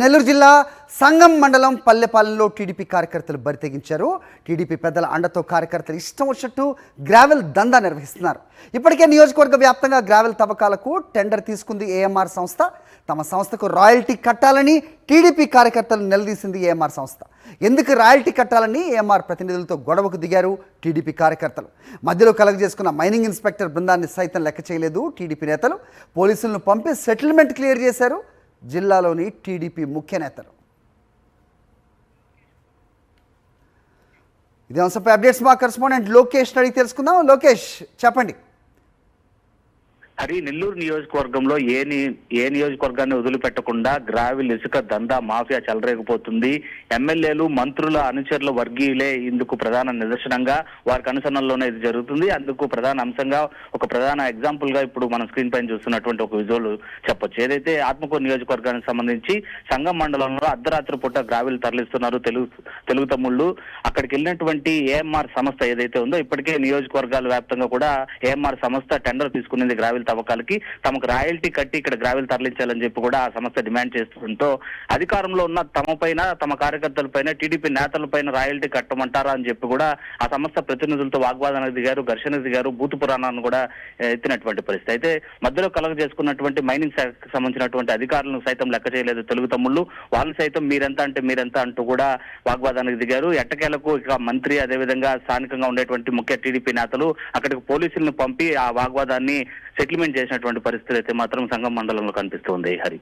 నెల్లూరు జిల్లా సంగం మండలం పల్లెపాలెంలో టీడీపీ కార్యకర్తలు బరితెగించారు. టీడీపీ పెద్దల అండతో కార్యకర్తలు ఇష్టం వచ్చినట్టు గ్రావెల్ దందా నిర్వహిస్తున్నారు. ఇప్పటికే నియోజకవర్గ వ్యాప్తంగా గ్రావెల్ తవ్వకాలకు టెండర్ తీసుకుంది ఏఎంఆర్ సంస్థ. తమ సంస్థకు రాయల్టీ కట్టాలని టీడీపీ కార్యకర్తలు నిలదీసింది ఏఎంఆర్ సంస్థ. ఎందుకు రాయల్టీ కట్టాలని ఏఎంఆర్ ప్రతినిధులతో గొడవకు దిగారు టీడీపీ కార్యకర్తలు. మధ్యలో కలగజేసుకున్న మైనింగ్ ఇన్స్పెక్టర్ బృందాన్ని సైతం లెక్క చేయలేదు టీడీపీ నేతలు. పోలీసులను పంపి సెటిల్మెంట్ క్లియర్ చేశారు జిల్లాలోని టీడీపీ ముఖ్య నేతలు. ఇదే అంశంపై అప్డేట్స్ మా కరెస్పాండెంట్ లోకేష్ అడిగి తెలుసుకుందాం. లోకేష్, చెప్పండి. హరి, నెల్లూరు నియోజకవర్గంలో ఏ నియోజకవర్గాన్ని వదిలిపెట్టకుండా గ్రావిల్ ఇసుక దందా మాఫియా చెలరేగిపోతుంది. ఎమ్మెల్యేలు, మంత్రుల అనుచరుల వర్గీయులే ఇందుకు ప్రధాన నిదర్శనంగా, వారికి అనుసరణలోనే ఇది జరుగుతుంది. అందుకు ప్రధాన అంశంగా, ఒక ప్రధాన ఎగ్జాంపుల్ గా ఇప్పుడు మనం స్క్రీన్ పైన చూస్తున్నటువంటి ఒక విజువల్ చెప్పొచ్చు. ఏదైతే ఆత్మకూరు నియోజకవర్గానికి సంబంధించి సంగం మండలంలో అర్ధరాత్రి పూట గ్రావిల్ తరలిస్తున్నారు తెలుగు తమ్ముళ్ళు. అక్కడికి వెళ్ళినటువంటి ఏఎంఆర్ సంస్థ ఏదైతే ఉందో, ఇప్పటికే నియోజకవర్గాల వ్యాప్తంగా కూడా ఏఎంఆర్ సంస్థ టెండర్ తీసుకునేది గ్రావిల్ తవ్వకాలకి. తమకు రాయల్టీ కట్టి ఇక్కడ గ్రావెల్ తరలించాలని చెప్పి కూడా ఆ సంస్థ డిమాండ్ చేస్తుండటంతో అధికారంలో ఉన్న తమ పైన, తమ కార్యకర్తల పైన, టీడీపీ నేతల పైన రాయల్టీ కట్టమంటారా అని చెప్పి కూడా ఆ సంస్థ ప్రతినిధులతో వాగ్వాదానికి దిగారు, ఘర్షణకు దిగారు, భూత పురాణాన్ని కూడా ఎత్తినటువంటి పరిస్థితి. అయితే మధ్యలో కలగ చేసుకున్నటువంటి మైనింగ్ శాఖకు సంబంధించినటువంటి అధికారులను సైతం లెక్క చేయలేదు తెలుగు తమ్ముళ్ళు. వాళ్ళు సైతం మీరెంత అంటే మీరెంత అంటూ కూడా వాగ్వాదానికి దిగారు. ఎట్టకేలకు ఇక మంత్రి, అదేవిధంగా స్థానికంగా ఉండేటువంటి ముఖ్య టీడీపీ నేతలు అక్కడికి పోలీసులను పంపి ఆ వాగ్వాదాన్ని సెటిల్మెంట్ చేసినటువంటి పరిస్థితి అయితే మాత్రం సంగం మండలంలో కనిపిస్తుంది. హరి.